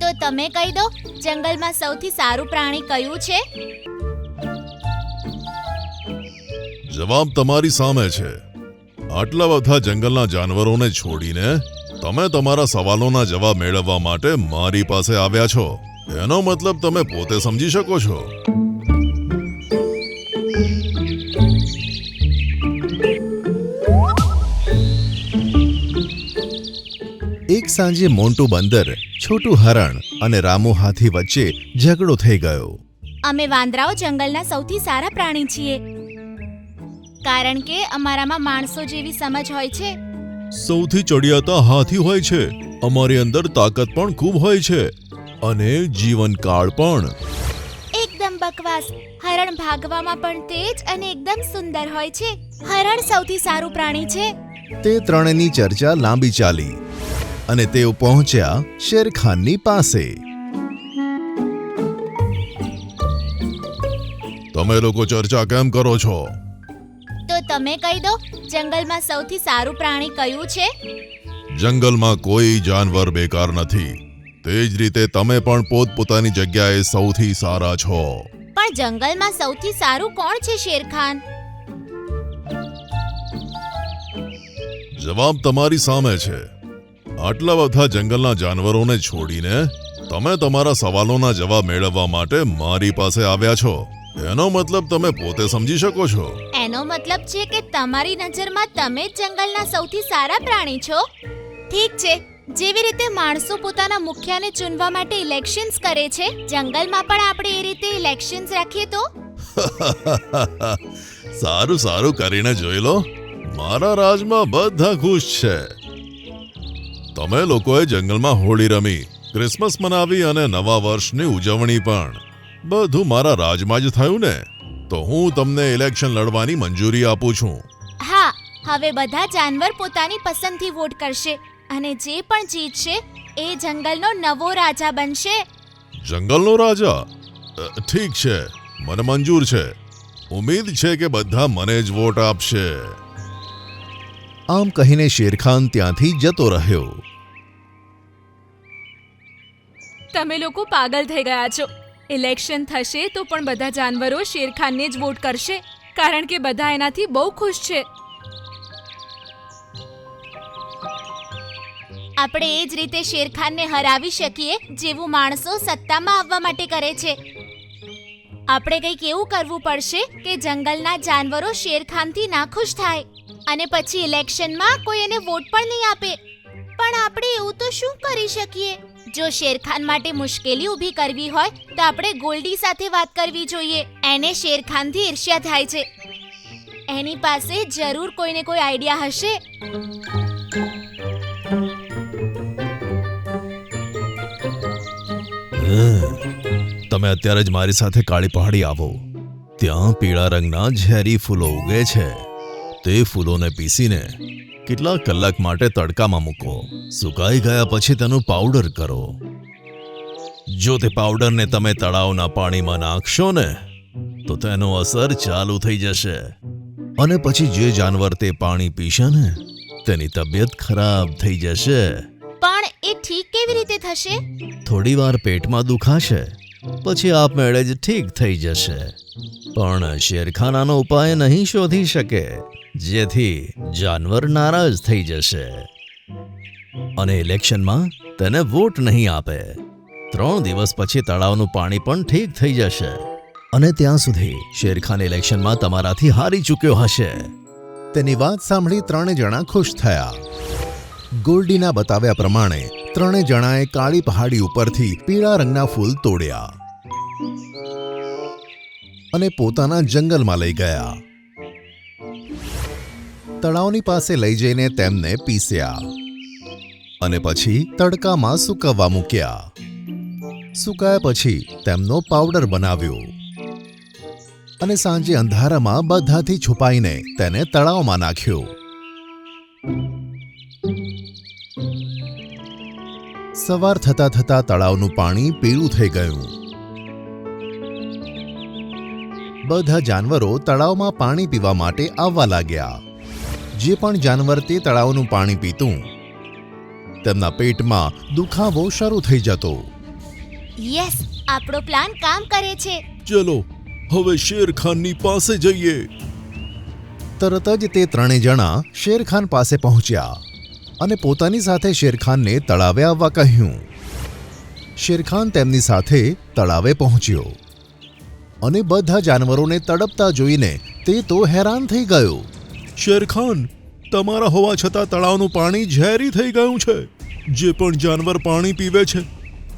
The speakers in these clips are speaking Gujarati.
તો તમે કહી દો, જંગલમાં સૌથી સારું પ્રાણી કયું છે? જવાબ તમારી સામે છે. આટલા બધા જંગલના જાનવરોને છોડીને તમે તમારા સવાલોના જવાબ મેળવવા માટે મારી પાસે આવ્યા છો. એનો મતલબ તમે પોતે સમજી શકો છો. એક સાંજે મોન્ટુ બંદર, છોટું હરણ અને રામુ હાથી વચ્ચે ઝઘડો થઈ ગયો. અમે વાંદરાઓ જંગલના સૌથી સારા પ્રાણી છીએ, કારણ કે અમારામાં માણસો જેવી સમજ હોય છે. સૌથી ચડિયાતા હાથી હોય છે. અમારી અંદર તાકાત પણ ખૂબ હોય છે અને જીવનકાળ પણ. એકદમ બકવાસ. હરણ ભાગવામાં પણ તેજ અને એકદમ સુંદર હોય છે. હરણ સૌથી સારું પ્રાણી છે. તે ત્રણની ચર્ચા લાંબી ચાલી અને તેઓ પહોંચ્યા શેરખાનની પાસે. તમે લોકો ચર્ચા કેમ કરો છો? તો તમે કહી દો, જંગલમાં સૌથી સારું પ્રાણી કયું છે? જંગલમાં કોઈ જાનવર બેકાર નથી. તે જ રીતે તમે પણ પોતપોતાની જગ્યાએ સૌથી સારા છો. પણ જંગલમાં સૌથી સારું કોણ છે, શેરખાન? જવાબ તમારી સામે છે. આટલા બધા જંગલના જાનવરોને છોડીને તમે તમારા સવાલોના જવાબ મેળવવા માટે મારી પાસે આવ્યા છો. એનો મતલબ તમે પોતે સમજી શકો છો. એનો મતલબ છે કે તમારી નજરમાં તમે જ જંગલના સૌથી સારા પ્રાણી છો. ઠીક છે, જેવી રીતે માણસો પોતાના મુખિયાને ચૂનવા માટે ઇલેક્શન્સ કરે છે, જંગલમાં પણ આપણે એ રીતે ઇલેક્શન્સ રાખીએ તો? સારું કરીને જોઈ લો. મારા રાજમાં બધા ખુશ છે. તમે લોકોએ જંગલમાં હોળી રમી, ક્રિસમસ મનાવી અને નવા વર્ષની ઉજવણી પણ. બધું મારા રાજમાં જ થયું ને. તો હું તમને ઇલેક્શન લડવાની મંજૂરી આપું છું. હા, હવે બધા જાનવર પોતાની પસંદથી વોટ કરશે અને જે પણ જીતશે એ જંગલનો નવો રાજા બનશે. જંગલનો રાજા? ઠીક છે, મને મંજૂર છે. ઉમ્મીદ છે કે બધા મને જ વોટ આપશે. આમ કહીને શેરખાન ત્યાંથી જતો રહ્યો. તમે લોકો પાગલ થઈ ગયા છો. ઇલેક્શન થશે તો પણ બધા જાનવરો શેરખાનને જ વોટ કરશે, કારણ કે બધા એનાથી બહુ ખુશ છે. આપણે એ જ રીતે શેરખાનને હરાવી શકીએ જેવું માણસો સત્તામાં આવવા માટે કરે છે. આપણે કંઈક એવું કરવું પડશે કે જંગલના જાનવરો શેરખાનથી નાખુશ થાય અને પછી ઇલેક્શનમાં કોઈ એને વોટ પણ નહીં આપે. પણ આપણે એવું તો શું કરી શકીએ? જો શેરખાન માટે મુશ્કેલી ઊભી કરવી હોય તો આપણે ગોલ્ડી સાથે વાત કરવી જોઈએ. એને શેરખાનથી ઈર્ષ્યા થાય છે. એની પાસે જરૂર કોઈને કોઈ આઈડિયા હશે. તમે અત્યારે જ મારી સાથે કાળી પહાડી આવો. ત્યાં પીળા રંગના ઝેરી ફૂલો ઉગે છે. તે ફૂલોને પીસીને કેટલાક કલાક માટે તડકામાં મૂકો. સુકાઈ ગયા પછી તેનું પાવડર કરો. જો તે પાવડરને તમે તળાવના પાણીમાં નાખશો ને તો તેનો અસર ચાલુ થઈ જશે અને પછી જે જાનવર તે પાણી પીશે ને તેની તબિયત ખરાબ થઈ જશે. પણ એ ઠીક કેવી રીતે થશે? થોડીવાર પેટમાં દુખાશે, પછી આપમેળે જ ઠીક થઈ જશે. પણ શેરખાન આનો ઉપાય નહીં શોધી શકે, જેથી જાનવર નારાજ થઈ જશે અને ઇલેક્શનમાં તેને વોટ નહીં આપે. 3 દિવસ પછી તળાવનું પાણી પણ ઠીક થઈ જશે અને ત્યાં સુધી શેરખાન ઇલેક્શનમાં તમારાથી હારી ચૂક્યો હશે. તેની વાત સાંભળી 3 જણા ખુશ થયા. ગોલ્ડીના બતાવ્યા પ્રમાણે 3 જણાએ કાળી પહાડી ઉપરથી પીળા રંગના ફૂલ તોડ્યા અને પોતાના જંગલમાં લઈ ગયા. તળાવની પાસે લઈ જઈને તેમને પીસ્યા અને પછી તડકામાં સૂકવવા મૂક્યા. સૂકાયા પછી તેમનો પાવડર બનાવ્યો અને સાંજે અંધારામાં બધાથી છુપાઈને તેને તળાવમાં નાખ્યો. સવાર થતા થતા તળાવનું પાણી પીળું થઈ ગયું. બધા જાનવરો તળાવમાં પાણી પીવા માટે આવવા લાગ્યા. જે પણ જાનવર તે તળાવનું પાણી પીતું તેમના પેટમાં દુખાવો શરૂ થઈ જતો. યસ, આપણો પ્લાન કામ કરે છે. ચલો હવે શેરખાનની પાસે જઈએ. તરત જ તે ત્રણેય જણા શેરખાન પાસે પહોંચ્યા અને પોતાની સાથે શેરખાનને તળાવે આવવા કહ્યું. શેરખાન તેમની સાથે તળાવે પહોંચ્યો અને બધા જાનવરોને તડપતા જોઈને તે તો હેરાન થઈ ગયો. શેરખાન, તમારા હોવા છતાં તળાવનું પાણી ઝેરી થઈ ગયું છે. જે પણ જાનવર પાણી પીવે છે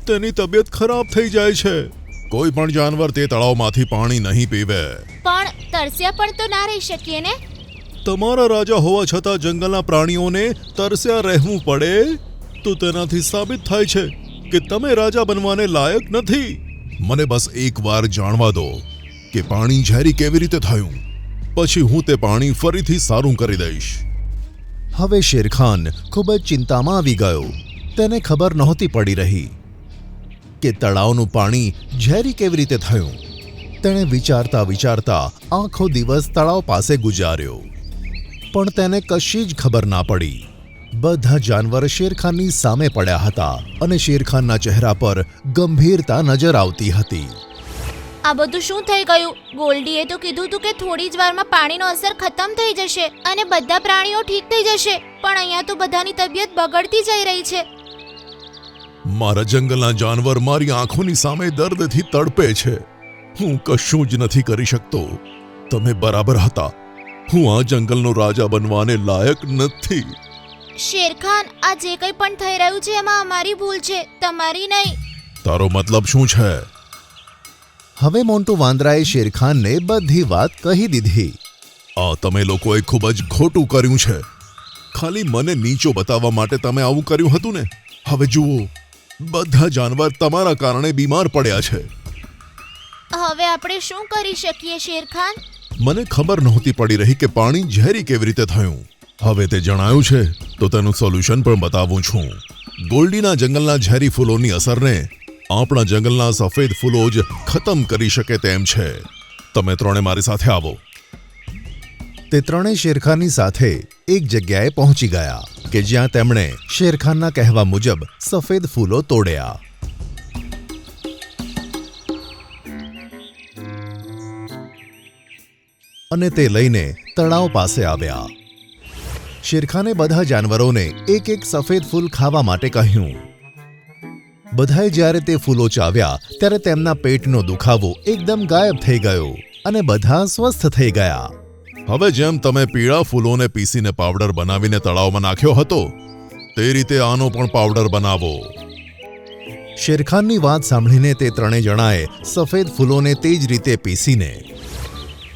તેની તબિયત ખરાબ થઈ જાય છે. કોઈ પણ જાનવર તે તળાવમાંથી પાણી નહીં પીવે. પણ તરસ્યા પણ તો ના રહી શકીએ ને. તમારા રાજા હોવા છતાં જંગલના પ્રાણીઓને તરસ્યા રહેવું પડે તો તેનાથી સાબિત થાય છે કે તમે રાજા બનવાને લાયક નથી. મને બસ એકવાર જાણવા દો કે પાણી ઝેરી કેવી રીતે થયું, પછી હું તે પાણી ફરીથી સારું કરી દઈશ. હવે શેરખાન ખૂબ જ ચિંતામાં આવી ગયો. તેને ખબર નહોતી પડી રહી કે તળાવનું પાણી ઝેરી કેવી રીતે થયું. તેણે વિચારતા વિચારતા આખો દિવસ તળાવ પાસે ગુજાર્યો, પણ તેને કશી જ ખબર ના પડી. બધા જાનવર શેરખાનની સામે પડ્યા હતા અને શેરખાનના ચહેરા પર ગંભીરતા નજર આવતી હતી. આ બધું શું થઈ ગયું? ગોલ્ડીએ તો કીધું હતું કે થોડી જ વારમાં પાણીનો અસર ખતમ થઈ જશે અને બધા પ્રાણીઓ ઠીક થઈ જશે, પણ અહીંયા તો બધાની તબિયત બગડતી જઈ રહી છે. મારા જંગલના જાનવર મારી આંખોની સામે દર્દથી તડપે છે. હું કશું જ નથી કરી શકતો. તમે બરાબર હતા. હું આ જંગલનો રાજા બનવાને લાયક નથી. શેરખાન, આ જે કંઈ પણ થઈ રહ્યું છે એમાં અમારી ભૂલ છે, તમારી નહીં. તારો મતલબ શું છે? હવે મોન્ટુ વાંદરાએ શેરખાનને બધી વાત કહી દીધી. આ તમે લોકોએ ખૂબ જ ખોટું કર્યું છે. ખાલી મને નીચો બતાવવા માટે તમે આવું કર્યું હતું ને. હવે જુઓ, બધા જાનવર તમારા કારણે બીમાર પડ્યા છે. હવે આપણે શું કરી શકીએ શેરખાન? મને ખબર નહોતી પડી રહી કે પાણી ઝેરી કેવી રીતે થયું. હવે તે જણાયું છે તો તેનું સોલ્યુશન પણ બતાવું છું. ગોલ્ડીના જંગલના ઝેરી ફૂલોની અસરને આપણા જંગલના સફેદ ફૂલો જ ખતમ કરી શકે તેમ છે. તમે ત્રણે મારી સાથે આવો. તે ત્રણેય શેરખાનની સાથે એક જગ્યાએ પહોંચી ગયા કે જ્યાં તેમણે શેરખાનના કહેવા મુજબ સફેદ ફૂલો તોડ્યા. અને તે લઈને તળાવ પાસે આવ્યા. શેરખાને બધા જાનવરોને એક એક સફેદ ફૂલ ખાવા માટે કહ્યું. બધાએ જ્યારે તે ફૂલો ચાવ્યા ત્યારે તેમના પેટનો દુખાવો એકદમ ગાયબ થઈ ગયો અને બધા સ્વસ્થ થઈ ગયા. હવે જેમ તમે પીળા ફૂલોને પીસીને પાવડર બનાવીને તળાવમાં નાખ્યો હતો તે રીતે આનો પણ પાવડર બનાવો. શેરખાનની વાત સાંભળીને તે ત્રણેય જણાએ સફેદ ફૂલોને તે જ રીતે પીસીને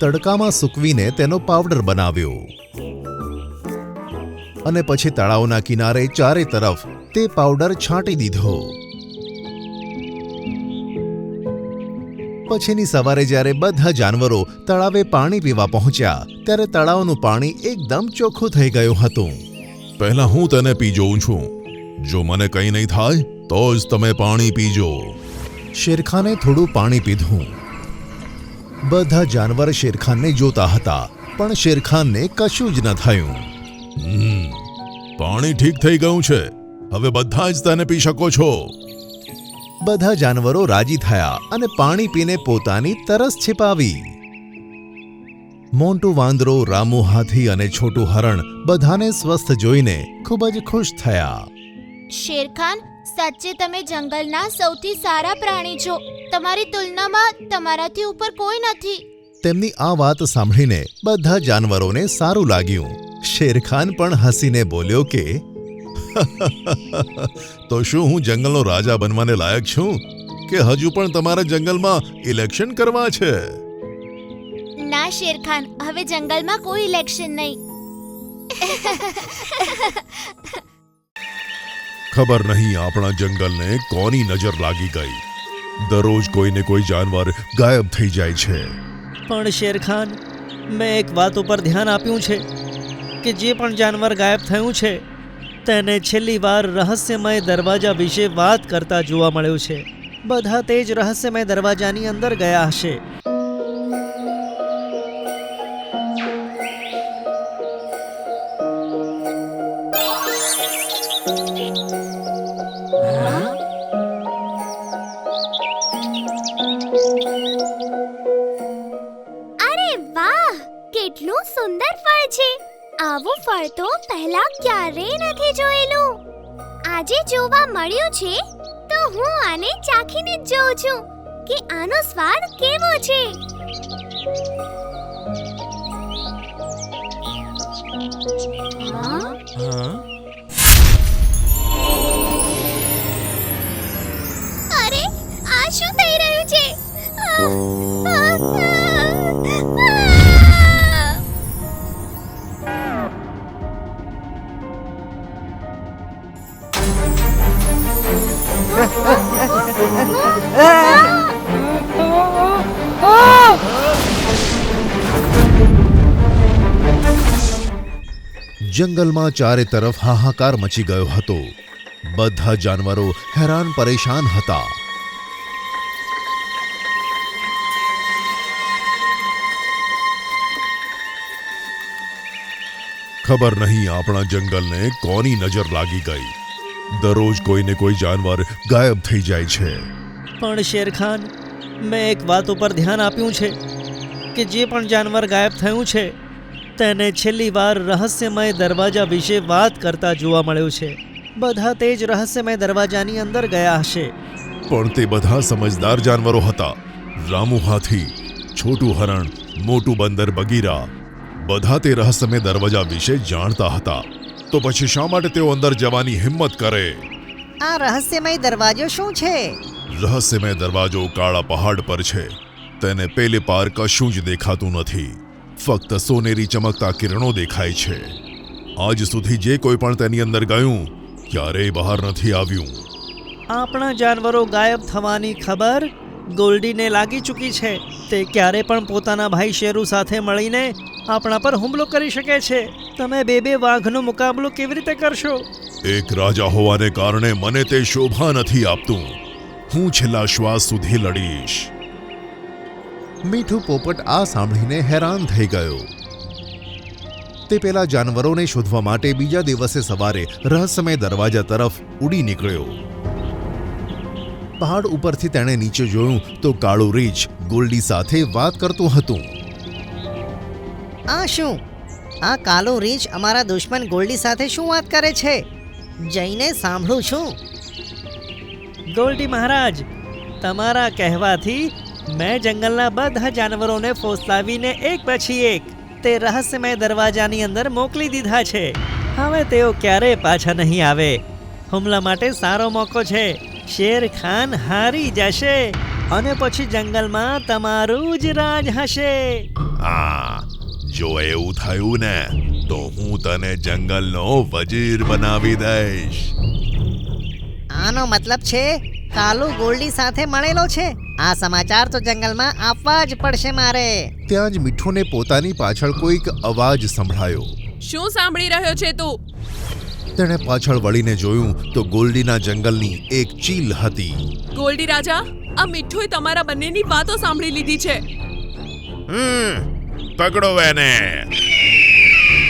તડકામાં સૂકવીને તેનો પાવડર બનાવ્યો અને પછી તળાવના કિનારે ચારે તરફ તે પાવડર છાંટી દીધો. પછીની સવારે જ્યારે બધા જાનવરો તળાવે પાણી પીવા પહોંચ્યા ત્યારે તળાવનું પાણી એકદમ ચોખ્ખું થઈ ગયું હતું. પહેલા હું તેને પી જોઉં છું. જો મને કંઈ નહીં થાય તો જ તમે પાણી પીજો. શેરખાને થોડું પાણી પીધું. બધા જાનવર શેરખાનને જોતા હતા, પણ શેરખાનને કશું જ ન થયું. પાણી ઠીક થઈ ગયું છે. હવે બધા જ તેને પી શકો છો. બધા જાનવરો રાજી થયા અને પાણી પીને પોતાની તરસ छिपाવી. મોન્ટુ વાંદરો, રામુ હાથી અને છોટું હરણ બધાને સ્વસ્થ જોઈને ખૂબ જ ખુશ થયા. શેરખાન, સાચે તમે જંગલના સૌથી સારા પ્રાણી છો. તમારી તુલનામાં તમારાથી ઉપર કોઈ નથી. તેમની આ વાત સાંભળીને બધા જાનવરોને સારું લાગ્યું. શેરખાન પણ હસીને બોલ્યો કે તો શું હું જંગલનો રાજા બનવાને લાયક છું કે હજુ પણ તમારા જંગલમાં ઇલેક્શન કરવા છે? ના શેરખાન, હવે જંગલમાં કોઈ ઇલેક્શન નહીં. ખબર નહીં આપણા જંગલને કોની નજર લાગી ગઈ. દરરોજ કોઈને કોઈ જાનવર ગાયબ થઈ જાય છે. પણ શેરખાન, મેં એક વાત ઉપર ધ્યાન આપ્યું છે કે જે પણ જાનવર ગાયબ થયું છે તેને છેલ્લી વાર રહસ્યમય દરવાજા વિશે વાત કરતા જોવા મળ્યો છે. બધા તે જ રહસ્યમય દરવાજાની અંદર ગયા હશે. સુંદર ફળ છે. આવું ફળ તો પહેલા ક્યારેય નથી જોયેલું. આજે જોવા મળ્યું છે તો હું આને ચાખીને જ જોઉં છું કે આનો સ્વાદ કેવો છે. અરે આ શું થઈ રહ્યું છે? જંગલમાં ચારે તરફ હાહાકાર મચી ગયો હતો. બધા જાનવરો હેરાન પરેશાન હતા. ખબર નહીં આપણા જંગલને કોની નજર લાગી ગઈ. દરરોજ કોઈને કોઈ જાનવર ગાયબ થઈ જાય છે. પણ શેરખાન, મેં એક વાત ઉપર ધ્યાન આપ્યું છે કે જે પણ જાનવર ગાયબ થયું છે તેને છેલ્લી વાર રહસ્યમય દરવાજા વિશે વાત કરતા જોવા મળ્યું છે. બધા તે જ રહસ્યમય દરવાજાની અંદર ગયા હશે. પણ તે બધા સમજદાર જાનવરો હતા. રામુ હાથી, છોટું હરણ, મોટું બંદર બગીરા, બધા તે રહસ્યમય દરવાજા વિશે જાણતા હતા. તો પછી શા માટે તેઓ અંદર જવાની હિંમત કરે? આ રહસ્યમય દરવાજો શું છે? રહસ્યમય દરવાજો કાળા પહાડ પર છે. તેને પેલે પાર કશું જ દેખાતું નથી. ફક્ત સોનેરી ચમકતા કિરણો દેખાય છે. આજ સુધી જે કોઈ પણ તેની અંદર ગયું ક્યારેય બહાર નથી આવ્યું. આપણા જાનવરો ગાયબ થવાની ખબર ગોલ્ડીને લાગી ચૂકી છે. તે ક્યારે પણ પોતાના ભાઈ શેરુ સાથે મળીને આપણા પર હુમલો કરી શકે છે. તમે બે વાઘનો મુકાબલો કેવી રીતે કરશો? એક રાજા હોવાને કારણે મને તે શોભા નથી આપતું. હું છેલ્લા શ્વાસ સુધી લડીશ. મીઠું પોપટ આ સાંભળીને હેરાન થઈ ગયો. તે પેલા જાનવરોને શોધવા માટે બીજા દિવસે સવારે રહસ્યમય દરવાજા તરફ ઉડી નીકળ્યો. પહાડ ઉપરથી તેણે નીચે જોયું તો કાળું રીંછ ગોલ્ડી સાથે વાત કરતું હતું. આ શું? આ કાલો રીંછ અમારા દુશ્મન ગોલ્ડી સાથે શું વાત કરે છે? જઈને સાંભળું છું. ગોલ્ડી મહારાજ, તમારા કહેવાથી મેં જંગલના બધા જાનવરોને ફોસલાવીને એક પછી એક તે રહસ્યમય દરવાજાની અંદર મોકલી દીધા છે. હવે તેઓ ક્યારેય પાછા નહીં આવે. હુમલા માટે સારો મોકો છે. શેર ખાન હારી જશે અને પછી જંગલમાં તમારું જ રાજ હશે. જો એવું થયું ને તો હું તને જંગલનો વજીર બનાવી દઈશ. આનો મતલબ છે કાલો ગોલ્ડી સાથે મળેલો છે. આ સમાચાર તો જંગલમાં આપવા જ પડશે મારે. ત્યાં જ મીઠુને પોતાની પાછળ કોઈક અવાજ સંભળાયો. શું સાંભળી રહ્યો છે તું? તેણે પાછળ વળીને જોયું તો ગોલ્ડીના જંગલની એક ચીલ હતી. ગોલ્ડી રાજા, આ મીઠુએ તમારા બંનેની વાતો સાંભળી લીધી છે. પકડો એને.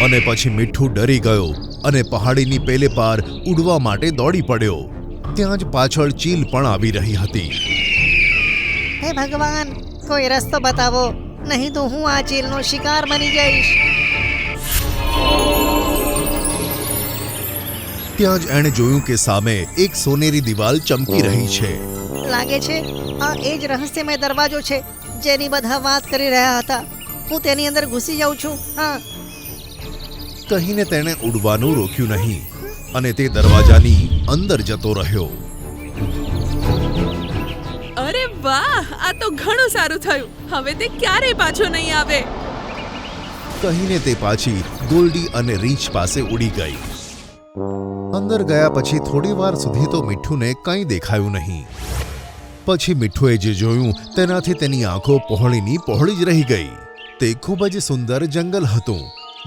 અને પછી મીઠું ડરી ગયો અને પહાડીની પેલે પાર ઉડવા માટે દોડી પડ્યો. ત્યાં જ પાછળ ચીલ પણ આવી રહી હતી. હે ભગવાન, કોઈ રસ્તો બતાવો, નહીં તો હું આ ચીલનો શિકાર બની જઈશ. ત્યાં જ એણે જોયું કે સામે એક સોનેરી દિવાલ ચમકી રહી છે. લાગે છે આ એ જ રહસ્યમય દરવાજો છે જેની બધા વાત કરી રહ્યા હતા. હું તેની અંદર ઘૂસી જાઉં છું. હા, કહીને તેણે ઉડવાનું રોક્યું નહીં અને તે દરવાજાની અંદર જતો રહ્યો. અરે વાહ, આ તો ઘણું સારું થયું. હવે તે ક્યારેય પાછો નહીં આવે. કહીને તે પાછી ગોલ્ડી અને રીંછ પાસે ઉડી ગઈ. અંદર ગયા પછી થોડી વાર સુધી તો મીઠુને કંઈ દેખાયું નહીં. પછી મીઠુએ જે જોયું તેનાથી તેની આંખો પહોળીની પહોળી જ રહી ગઈ. તે ખૂબ જ સુંદર જંગલ હતું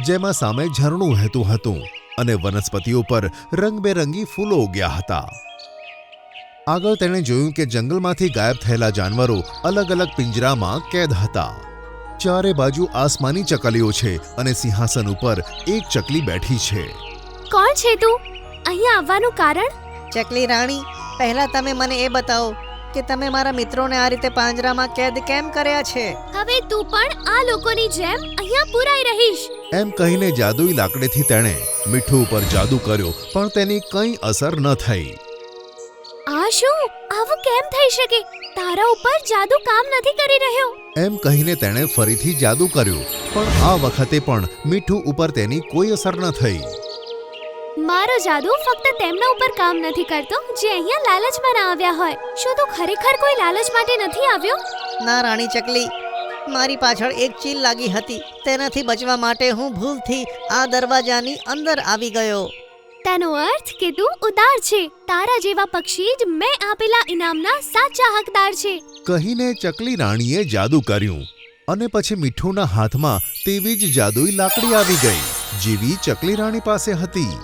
જેમાં સામે ઝરણું વહેતું હતું અને વનસ્પતિઓ પર રંગબેરંગી ફૂલો ઉગ્યા હતા. આગળ તેણે જોયું કે જંગલમાંથી ગાયબ થયેલા જાનવરો અલગ અલગ પિંજરામાં કેદ હતા. ચારે બાજુ આસમાની ચકલીઓ છે અને સિંહાસન ઉપર એક ચકલી બેઠી છે. કોણ છે તું? અહીંયા આવવાનું કારણ? ચકલી રાણી, પહેલા તમે મને એ બતાવો કે તમે મારા મિત્રોને આ રીતે પાંજરામાં કેદ કેમ કર્યા છે? હવે તું પણ આ લોકોની જેમ અહીંયા પુરાઈ રહીશ. એમ કહીને જાદુઈ લાકડીથી તેણે મીઠું ઉપર જાદુ કર્યો, પણ તેની કંઈ અસર ન થઈ. આ શું? આવું કેમ થઈ શકે? તારા ઉપર જાદુ કામ નથી કરી રહ્યો. એમ કહીને તેણે ફરીથી જાદુ કર્યું, પણ આ વખતે પણ મીઠું ઉપર તેની કોઈ અસર ન થઈ. મારો જાદુ ફક્ત તેમના ઉપર કામ નથી કરતો જે અહીંયા લાલચમાં ના આવ્યા હોય. શું તું ખરેખર કોઈ લાલચ માટે નથી આવ્યો? ના રાણી ચકલી, મારી પાછળ એક ચીલ લાગી હતી. તેનાથી બચવા માટે હું ભૂલથી આ દરવાજાની અંદર આવી ગયો. તેનો અર્થ કે તું ઉદાર છે. તારા જેવા પક્ષી જ મેં આપેલા ઇનામના સાચા હકદાર છે. કહીને ચકલી રાણીએ જાદુ કર્યું અને પછી મીઠુંના હાથમાં તેવી જ જાદુઈ લાકડી આવી ગઈ જેવી ચકલી રાણી પાસે હતી.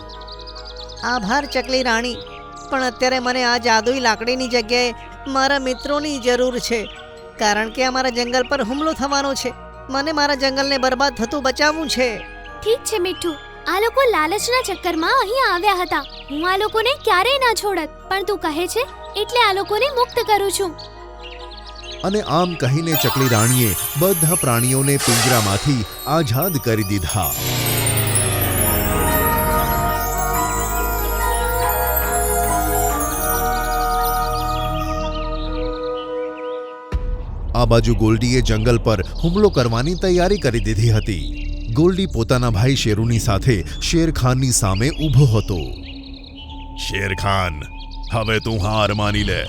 આભાર ચકલી રાણી, પણ અત્યારે મને આ જાદુઈ લાકડીની જગ્યાએ મારા મિત્રોની જરૂર છે, કારણ કે અમારા જંગલ પર હુમલો થવાનો છે. મને મારા જંગલને બરબાદ થતું બચાવવું છે. ઠીક છે મીઠું, આ લોકો લાલચના ચક્કરમાં અહીં આવ્યા હતા. હું આ લોકોને ક્યારેય ના છોડત, પણ તું કહે છે એટલે આ લોકોને મુક્ત કરું છું. અને આમ કહીને ચકલી રાણીએ બધા પ્રાણીઓને પિંજરામાંથી આઝાદ કરી દીધા. આ બાજુ ગોલ્ડીએ જંગલ પર હુમલો કરવાની તૈયારી કરી દીધી હતી. ગોલ્ડી પોતાના ભાઈ શેરુની સાથે શેરખાનની સામે ઊભો હતો. શેરખાન, હવે તું હાર માની લે,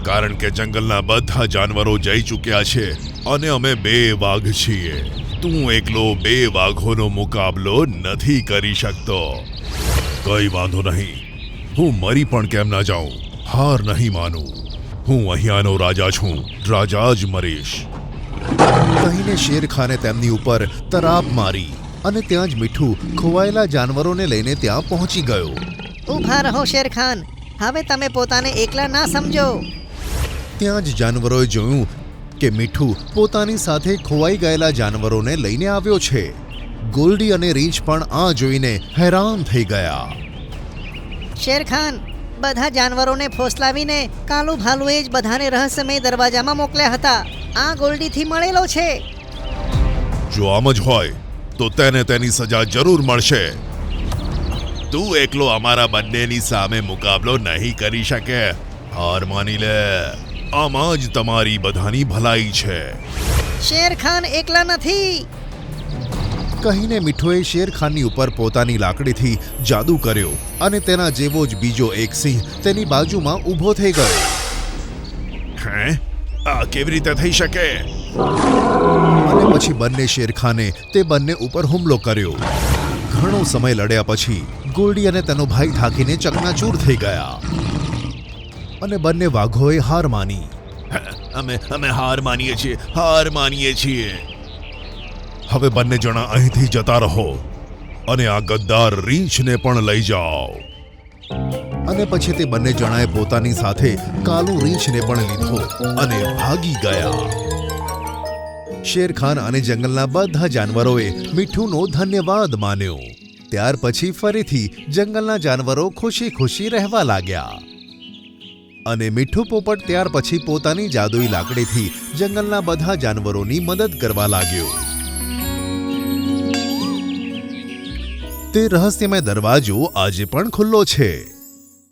કારણ કે જંગલના બધા જાનવરો જઈ ચૂક્યા છે અને અમે 2 વાઘ છીએ. તું એકલો 2 વાઘોનો મુકાબલો નથી કરી શકતો. કઈ વાંધો નહીં, હું મરી પણ કેમ ના જાઉં. હાર નહીં માનું. હું અહીંયાનો રાજા છું, રાજા જ મરીશ. કહીને શેરખાને તેમની ઉપર તરાપ મારી અને ત્યાં જ મીઠું ખોવાયેલા જાનવરોને લઈને ત્યાં પહોંચી ગયો. ઊભા રહો શેરખાન, હવે તમે પોતાને એકલા ના સમજો. ત્યાં જ જાનવરોએ જોયું કે મીઠું પોતાની સાથે ખોવાઈ ગયેલા જાનવરોને લઈને આવ્યો છે. ગોલ્ડી અને રીંછ પણ આ જોઈને હેરાન થઈ ગયા. શેરખાન, બધા જાનવરોને ફોસલાવીને કાલુ ભાલુએ જ બધાને રહસ્યમય દરવાજામાં મોકલ્યા હતા. આ ગોલ્ડીથી મળેલો છે. જો આમ જ હોય તો તેને તેની સજા જરૂર મળશે. તું એકલો અમારા બંનેની સામે મુકાબલો નહીં કરી શકે. હાર માની લે. આમાં જ તમારી બધાની ભલાઈ છે. શેરખાન એકલા નથી. કહીને મીઠુએ શેરખાનની ઉપર પોતાની લાકડીથી જાદુ કર્યો અને તેના જેવો જ બીજો એક સિંહ તેની બાજુમાં ઊભો થઈ ગયો. હે, આ કેવી રીતે થઈ શકે? અને પછી બંને શેરખાને તે બંને ઉપર હુમલો કર્યો. ઘણો સમય લડ્યા પછી ગોલ્ડી અને તેનો ભાઈ થાકીને ચકનાચૂર થઈ ગયા અને બંને વાઘોએ હાર માની. અમે હાર માનીએ છીએ, હાર માનીએ છીએ. હવે બંને જણા અહીંથી જતા રહો અને આ ગદ્દાર રીંછને પણ લઈ જાઓ. અને પછી તે બંને જણાએ પોતાની સાથે કાલુ રીંછને પણ લીધો અને ભાગી ગયા. શેરખાન અને જંગલના બધા જાનવરોએ મીઠુંનો ધન્યવાદ માન્યો. ત્યાર પછી ફરીથી જંગલના જાનવરો ખુશી ખુશી રહેવા લાગ્યા. અને મીઠું પોપટ ત્યાર પછી પોતાની જાદુઈ લાકડીથી જંગલના બધા જાનવરોની મદદ કરવા લાગ્યો. તે રહસ્યમય દરવાજો આજે પણ ખુલ્લો છે.